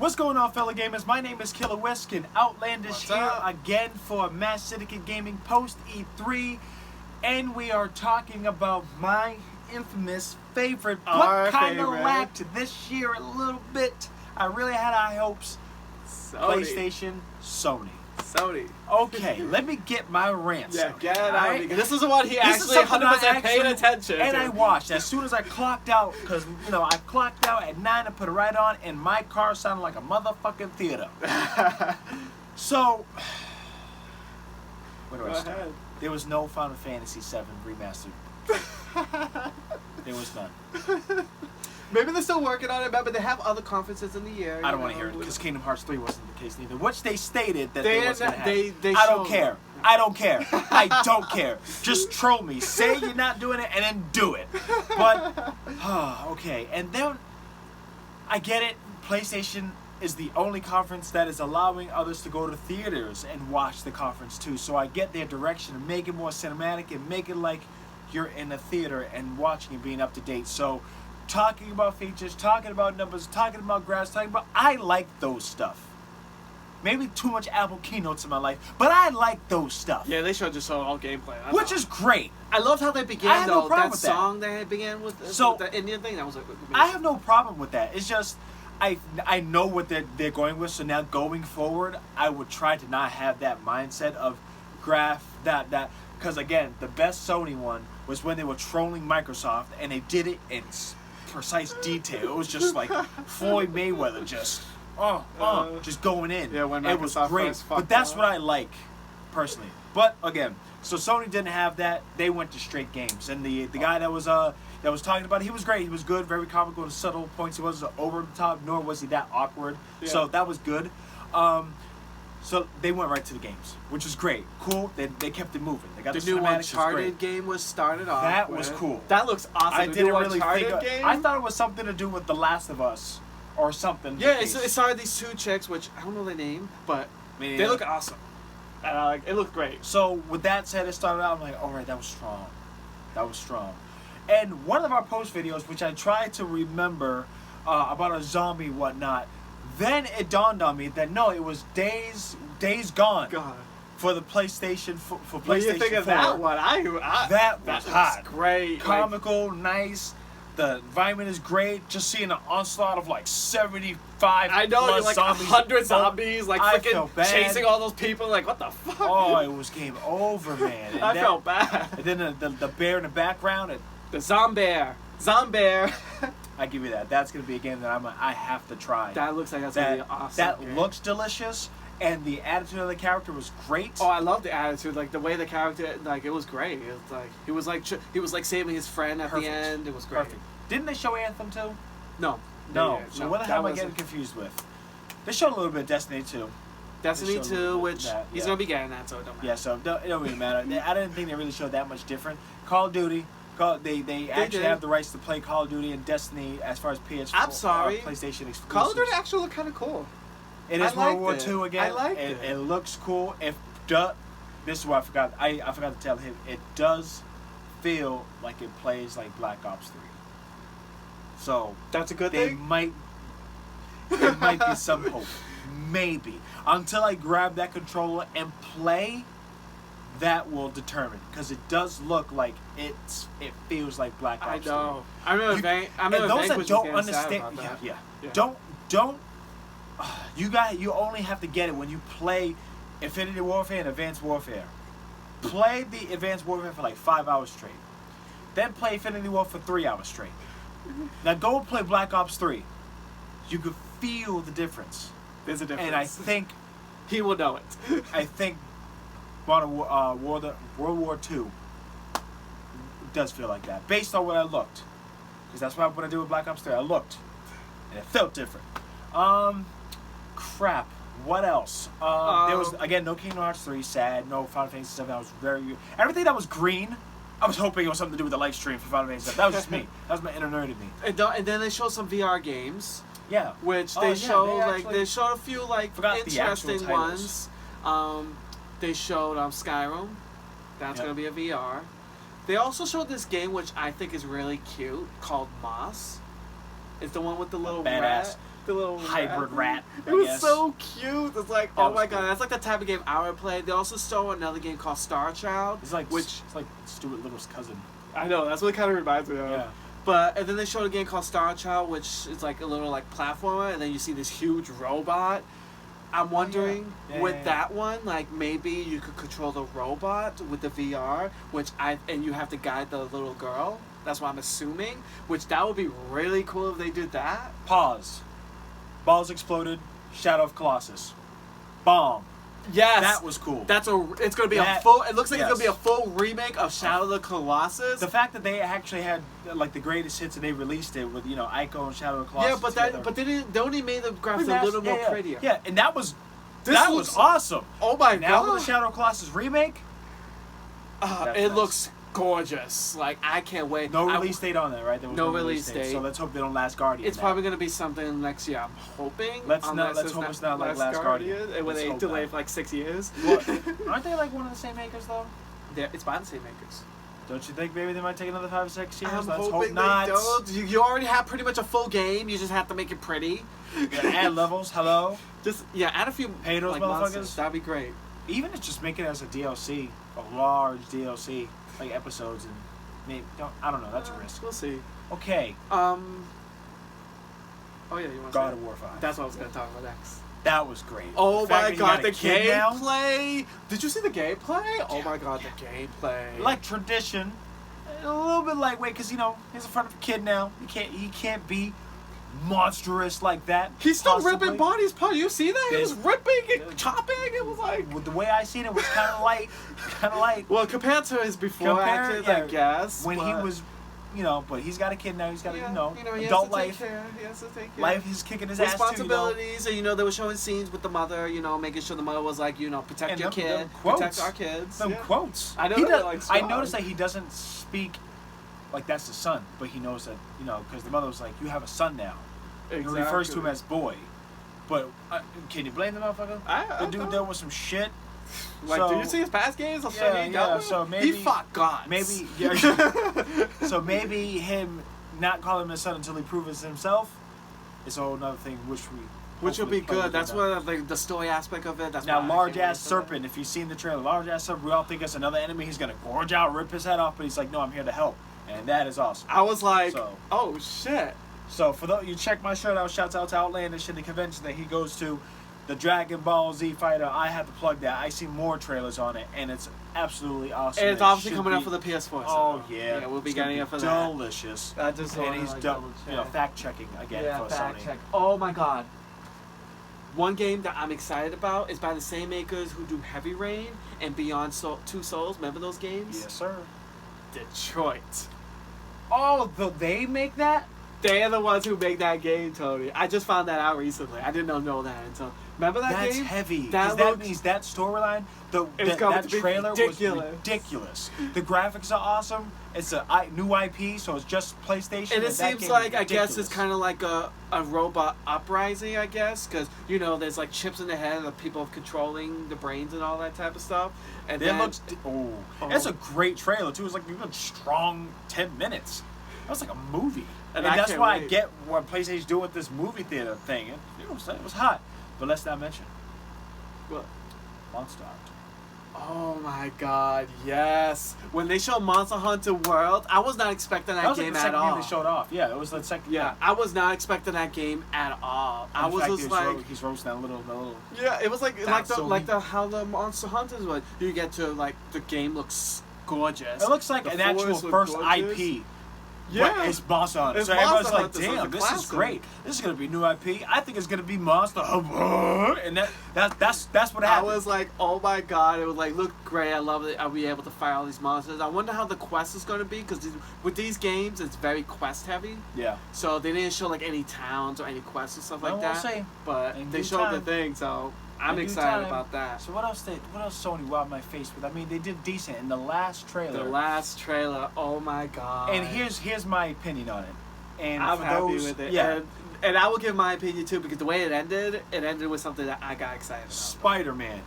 What's going on, fellow gamers? My name is Killawhisk and Outlandish here again for Mass Syndicate Gaming post E3, and we are talking about my infamous favorite, but kind of lacked this year a little bit. I really had high hopes. PlayStation, Sony. Okay, let me get my rants. Yeah, get it out. Because this is what he actually 100% paid attention to. And I watched as soon as I clocked out, because I clocked out at 9 and put it right on, and my car sounded like a motherfucking theater. So, where do I start? There was no Final Fantasy VII remastered. There was none. Maybe they're still working on it, but they have other conferences in the year. I don't want to hear it because Kingdom Hearts 3 wasn't the case neither. Which they stated that they wasn't going to have. I don't care. I don't care. I don't care. Just troll me. Say you're not doing it and then do it. But, okay. And then, I get it. PlayStation is the only conference that is allowing others to go to theaters and watch the conference too. So I get their direction and make it more cinematic and make it like you're in a theater and watching it being up to date. So, talking about features, talking about numbers, talking about graphs, I like those stuff. Maybe too much Apple keynotes in my life, but I like those stuff. Yeah, they showed just all gameplay. Which is great. I loved how they began though. That song they began with, so, with the Indian thing. That was amazing. I have no problem with that. It's just I know what they're going with. So now going forward, I would try to not have that mindset of graph that because again, the best Sony one was when they were trolling Microsoft and they did it in precise detail. It was just like Floyd Mayweather just going in. Yeah, when it was great. But that's what I like personally. But again, so Sony didn't have that. They went to straight games, and the guy that was talking about it, he was great. He was good, very comical to subtle points. He wasn't over the top, nor was he that awkward. Yeah. So that was good. So they went right to the games, which was great. Cool. They kept it moving. They got the new Uncharted game was started off. That was cool. That looks awesome. I didn't really think game? I thought it was something to do with The Last of Us or something. Yeah, it started these two chicks, which I don't know their name, but they look awesome. It looked great. So with that said, it started out. I'm like, all right, that was strong. That was strong. And one of our post videos, which I tried to remember about a zombie whatnot. Then it dawned on me that no, it was Days Gone for the PlayStation for PlayStation 4. What do you think of that one? That was hot, great, comical, nice. The environment is great. Just seeing an onslaught of like 75. I know, plus like zombies. 100 zombies, like freaking chasing all those people. Like what the fuck? Oh, it was game over, man. And I felt bad. And then the bear in the background. The Zombear. I give you that. That's going to be a game that I have to try. That looks like that's going to be awesome. That looks delicious, and the attitude of the character was great. Oh, I love the attitude. Like the way the character, like it was great. It was like he was like saving his friend at the end. It was great. Perfect. Didn't they show Anthem too? No. So what the hell am I getting confused with? They showed a little bit of Destiny 2. Destiny 2, which he's going to be getting that, so it don't matter. Yeah, so it don't really matter. I didn't think they really showed that much different. Call of Duty. They actually have the rights to play Call of Duty and Destiny as far as PS4. I'm sorry. PlayStation exclusives. Call of Duty actually look kind of cool. It is World War II again. I like it. It looks cool. This is what I forgot. I forgot to tell him. It does feel like it plays like Black Ops 3. So that's a good thing. There might be some hope. Maybe. Until I grab that controller and play, that will determine, because it does look like it feels like Black Ops 3. I know. I remember those that was don't understand, yeah. Don't. You only have to get it when you play Infinity Warfare and Advanced Warfare. Play the Advanced Warfare for like 5 hours straight. Then play Infinity War for 3 hours straight. Now go and play Black Ops 3. You could feel the difference. There's a difference. And I think he will know it. I think World War II does feel like that, based on what I looked. Because that's what I did with Black Ops 3. I looked, and it felt different. Crap. What else? There was, again, no Kingdom Hearts 3, sad. No Final Fantasy 7. That was everything that was green, I was hoping it was something to do with the live stream for Final Fantasy 7. That was just me. That was my inner nerd in me. And then they showed some VR games. Yeah. Which they showed, they showed a few, interesting ones. They showed Skyrim. That's going to be a VR. They also showed this game, which I think is really cute, called Moss. It's the one with the little rat. the little hybrid rat. It was so cute. It's like, oh my god, that's like the type of game I would play. They also stole another game called Star Child. It's like Stuart Little's cousin. I know, that's what it kind of reminds me of. Yeah. But and then they showed a game called Star Child, which is like a little like platformer, and then you see this huge robot. I'm wondering with that one, like maybe you could control the robot with the VR, and you have to guide the little girl. That's what I'm assuming. Which that would be really cool if they did that. Pause. Balls exploded. Shadow of Colossus. Bomb. Yes, that was cool. It's gonna be a full. It looks like it's gonna be a full remake of Shadow of the Colossus. The fact that they actually had like the greatest hits and they released it with Ico and Shadow of the Colossus. Yeah, but they only made the graphics a little more prettier. Yeah, and that was awesome. Oh my god! Now with the Shadow of the Colossus remake, it looks gorgeous. Like I can't wait. No release date on that, right? There was no release date. So let's hope they don't Last Guardian. It's probably gonna be something next year. I'm hoping. Let's hope it's not like Last Guardian. And when they delay for like 6 years. Well, aren't they like one of the same makers though? It's by the same makers. Don't you think maybe they might take another 5 or 6 years? I'm Let's hoping hope not. They don't. You already have pretty much a full game. You just have to make it pretty. Add levels. Hello. Just add a few. Pay those motherfuckers. Monsters. That'd be great. Even if just make it as a DLC, a large DLC, like episodes and. Maybe, I don't know. That's a risk. We'll see. Okay. Oh yeah, you want God of War 5. That's what I was gonna talk about next. That was great. Oh my god, the gameplay! Did you see the gameplay? Oh my god, the gameplay. Like tradition, a little bit lightweight because he's in front of a kid now. He can't be monstrous like that. He's still ripping bodies apart. You see that? He was ripping and chopping. It was like the way I seen it was kind of light. Well, compared to his before actions, I guess. When he was, but he's got a kid now. He's got adult life. He has to take care. Life is kicking his ass too. Responsibilities, and they were showing scenes with the mother. Making sure the mother was like, protect your kid, protect our kids. Some quotes. I know. I noticed that he doesn't speak like that's the son, but he knows that because the mother was like, "You have a son now." Exactly. He refers to him as boy. But can you blame the motherfucker? The dude dealt with some shit. Like, do you see his past games? So maybe he fought gods. Maybe so maybe him not calling him his son until he proves himself is a whole other thing, which will be good. That's what the story aspect of it. That's now large ass serpent. If you've seen the trailer, large ass serpent. We all think it's another enemy. He's gonna gorge out, rip his head off, but he's like, no, I'm here to help, and that is awesome. I was like, oh shit. So for those you check my shirt out, shouts out to Outlandish in the convention that he goes to, the Dragon Ball Z fighter. I have to plug that. I see more trailers on it, and it's absolutely awesome. And it's obviously coming out for the PS4. Oh yeah, we'll be getting it for that. Delicious. And he's fact checking again for Sony. Check. Oh my god. One game that I'm excited about is by the same makers who do Heavy Rain and Beyond Two Souls. Remember those games? Yes, sir. Detroit. Oh, they make that? They're the ones who make that game, Tony. I just found that out recently. I didn't know that until. Remember that game? That's heavy. That means that storyline, that trailer was ridiculous. The graphics are awesome. It's a new IP, so it's just PlayStation. And it seems like, I guess it's kind of like a robot uprising, I guess. Because, there's like chips in the head of people controlling the brains and all that type of stuff. And it looks... It's a great trailer, too. It's like a strong 10 minutes. That was like a movie. And that's why I get what PlayStation's doing with this movie theater thing. It was hot. But let's not mention. What? Monster Hunter. Oh my god, yes. When they showed Monster Hunter World, I was not expecting that game at all. They showed off. Yeah, it was the second. Yeah, I was not expecting that game at all. I was just like, he's roasting that little. Yeah, it was like how the Monster Hunters was. You get to the game looks gorgeous. It looks like an actual first IP. Yeah, it's Monster Hunter. So everyone's like, damn, this is great. This is gonna be new IP. I think it's gonna be Monster Hunter, and that's what happened. I was like, oh my god, it was like, look great. I love it. I'll be able to fight all these monsters. I wonder how the quest is gonna be, because with these games, it's very quest heavy. Yeah. So they didn't show like any towns or any quests and stuff like that. Say, but they showed the thing, so. I'm excited about that. So what else Sony wowed my face with? I mean, they did decent in the last trailer. Oh my god. And here's my opinion on it. And I'm happy with it. Yeah. And I will give my opinion too, because the way it ended with something that I got excited about. Spider-Man.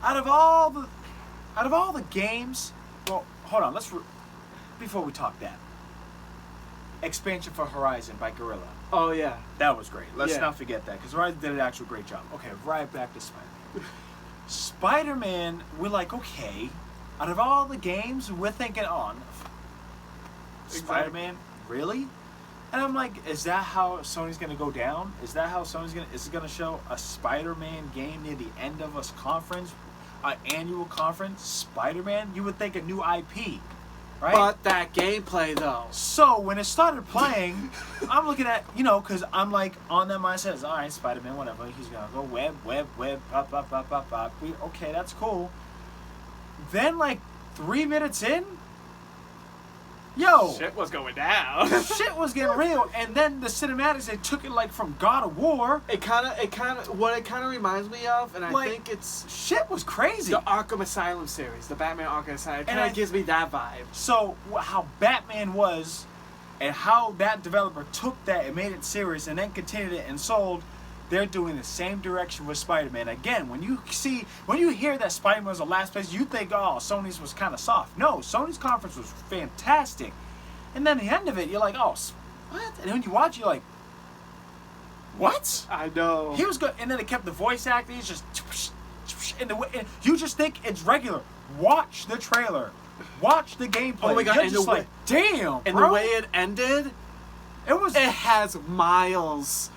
Out of all the games, well, hold on, before we talk that. Expansion for Horizon by Guerrilla. Oh, yeah. That was great. Let's not forget that, because Verizon did an actual great job. Okay, right back to Spider-Man. Spider-Man, we're like, okay, out of all the games, we're thinking on Spider-Man, really? And I'm like, is that how Sony's gonna go down? Is that how Sony's gonna? Is it gonna show a Spider-Man game near the end of a conference, an annual conference? Spider-Man? You would think a new IP, right? But that gameplay though. So when it started playing, I'm looking at, because I'm like on that mindset. All right, Spider-Man, whatever. He's gonna go web, pop, pop, pop, pop, pop. Okay, that's cool. Then like 3 minutes in. Yo, shit was going down. Shit was getting real, and then the cinematics, they took it like from God of War. It kind of reminds me of, and I think it's shit was crazy. The Arkham Asylum series, the Batman Arkham Asylum, it kind of gives me that vibe. So how Batman was, and how that developer took that and made it serious, and then continued it and sold. They're doing the same direction with Spider-Man. Again, when you hear that Spider-Man was the last place, you think, oh, Sony's was kind of soft. No, Sony's conference was fantastic. And then the end of it, you're like, oh, what? And then when you watch, you're like, what? I know. He was good. And then they kept the voice acting. It's just, and you just think it's regular. Watch the trailer. Watch the gameplay. Oh my God. You're just like, damn, and bro. the way it ended, it has Miles.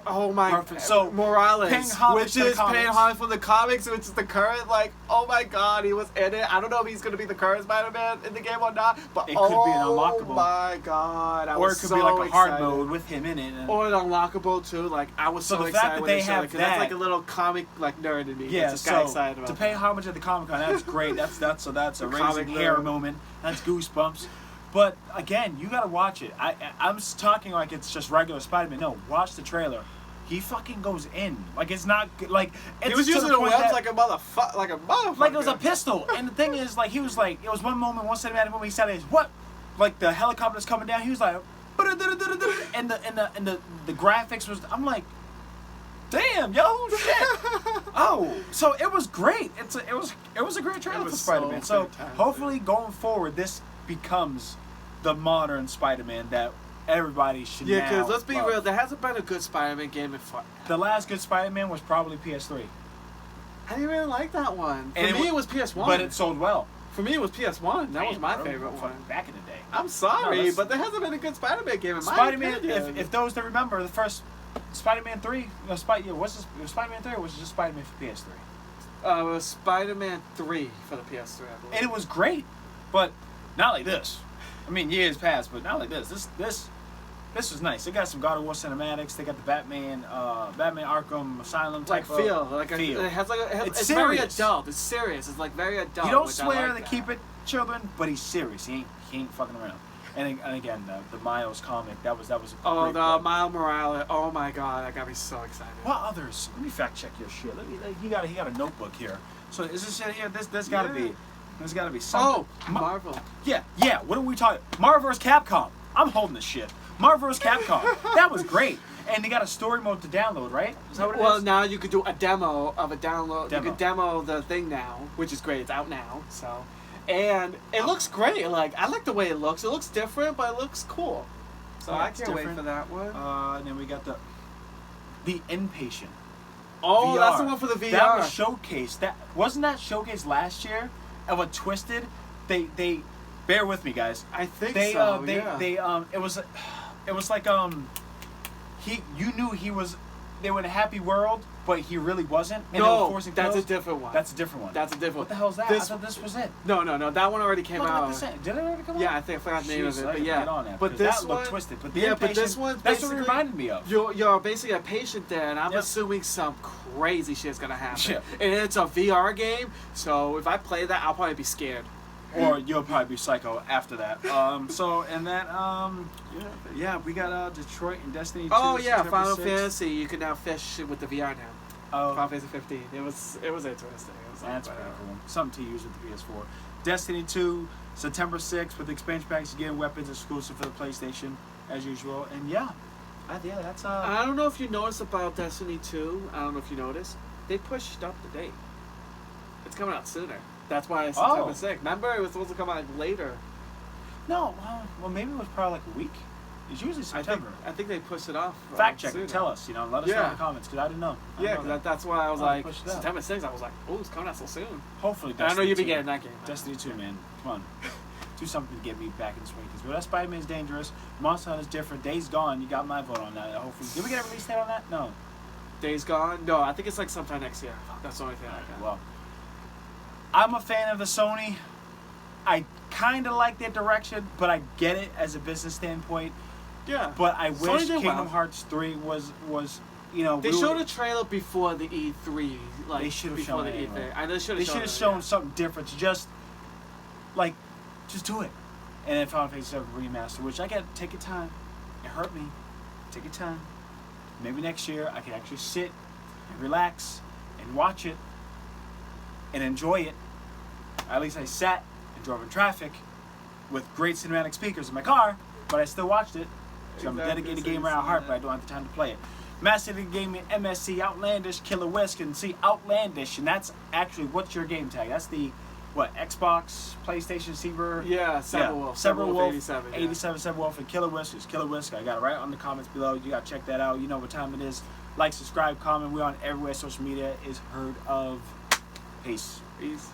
Oh my God. So Morales, which is paying homage from the comics, which is the current, like, oh my God, he was in it. I don't know if he's going to be the current Spider-Man in the game or not, but it could be an unlockable. Oh my God. Or it could be like a hard mode with him in it. Or an unlockable too. Like, I was so excited that when they they showed it, because that's like a little comic, like, nerd in me. Yeah, just got excited about to pay homage at the Comic-Con, that's great. That's a raising hair moment. That's goosebumps. But again, you gotta watch it. I'm talking like it's just regular Spider-Man. No, watch the trailer. He fucking goes in. Like, it's not like it's he was using the webs like a motherfucker, like it was a pistol. And the thing is, like, he was like, it was one moment, one cinematic moment. He said, "What?" Like the helicopter's coming down. He was like, and the graphics was. I'm like, damn, yo, shit. Oh, so it was great. It was a great trailer for Spider-Man. So hopefully going forward, this becomes the modern Spider-Man that everybody should. Yeah, because let's be real, there hasn't been a good Spider-Man game in forever. The last good Spider-Man was probably PS3. I didn't really like that one. For me, it was PS1. But it sold well. For me, it was PS1. That was my favorite one. Back in the day. I'm sorry, but there hasn't been a good Spider-Man game in my opinion. If those that remember, the first Spider-Man 3, was Spider-Man 3 or was it just Spider-Man for PS3? It was Spider-Man 3 for the PS3, I believe. And it was great, but not like this. I mean, years passed, but not like this. This was nice. They got some God of War cinematics. They got the Batman Arkham Asylum type feel. feel. It has it's serious. Very adult. It's serious. It's like very adult. He don't swear to keep it children, but he's serious. He ain't fucking around. And again, the Miles comic, that was. Oh, the Miles Morales. Oh my God, that got me so excited. What others? Let me fact check your shit. He got a notebook here. So is this shit here? There's gotta be. There's gotta be something. Oh, Marvel. Yeah. What are we talking? Marvel vs. Capcom. I'm holding this shit. Marvel vs. Capcom. That was great. And they got a story mode to download, right? Is that what it is? Well, now you could do a demo of a download. You could demo the thing now, which is great. It's out now, so. And it looks great. Like, I like the way it looks. It looks different, but it looks cool. So I can't wait for that one. And then we got the Inpatient. Oh, VR. that's the one for the VR. That was showcased. Wasn't that showcased last year? Of a Twisted, they bear with me, guys. I think so. It was like you knew he was. They were in a happy world, but he really wasn't. And they were forcing that's kills. a different one. That's a different one. That's a different one. What the hell is that? I thought this was it. No. That one already came out. Did it already come out? Yeah, I think I forgot the name of it. But yeah, but this one looked twisted. But but this one, that's what it reminded me of. You're basically a patient there, and I'm assuming some crazy shit's gonna happen. Yeah. And it's a VR game, so if I play that, I'll probably be scared. Or you'll probably be psycho after that. We got Detroit and Destiny 2. Oh yeah, September Final 6th. Fantasy. You can now fish with the VR now. Oh, Final Fantasy 15. It was interesting. It was that's pretty cool. Something to use with the PS4. Destiny 2, September 6th with expansion packs again, weapons exclusive for the PlayStation as usual. And that's I don't know if you noticed about Destiny 2. I don't know if you noticed. They pushed up the date. It's coming out sooner. That's why it's September 6th. Remember, it was supposed to come out later. No, well, maybe it was probably like a week. It's usually September. I think they pushed it off. Fact check it. Tell us. Let us know in the comments because I didn't know. That's why I was like September 6th. I was like, oh, it's coming out so soon. Hopefully, Destiny I know you'll be getting that game. Destiny 2, man. Come on. Do something to get me back in the swing. Because Spider-Man's dangerous. Monster Hunter's different. Days Gone. You got my vote on that. Hopefully, did we get a release date on that? No. Days Gone? No, I think it's like sometime next year. That's the only thing I got. Well, I'm a fan of the Sony. I kind of like their direction, but I get it as a business standpoint. Yeah. But I wish Kingdom Hearts 3 was They showed a trailer before the E3. Like, they should have before shown the it anyway. E3. They should have shown something different. Just do it. And then Final Fantasy VII Remaster, which I got to take your time. It hurt me. Take your time. Maybe next year I can actually sit and relax and watch it and enjoy it. At least I sat and drove in traffic with great cinematic speakers in my car, but I still watched it. So I'm a dedicated gamer at heart, but I don't have the time to play it. Master League Gaming, MSE, Outlandish, Killawhisk, and Outlandish, and that's actually, what's your game tag? That's the, Xbox, PlayStation, Seaver? Yeah, Cyberwolf. Cyberwolf 87. 87, Cyberwolf, and Killawhisk. It's Killawhisk. I got it right on the comments below. You got to check that out. You know what time it is. Like, subscribe, comment. We're on everywhere social media is heard of. Peace. Peace.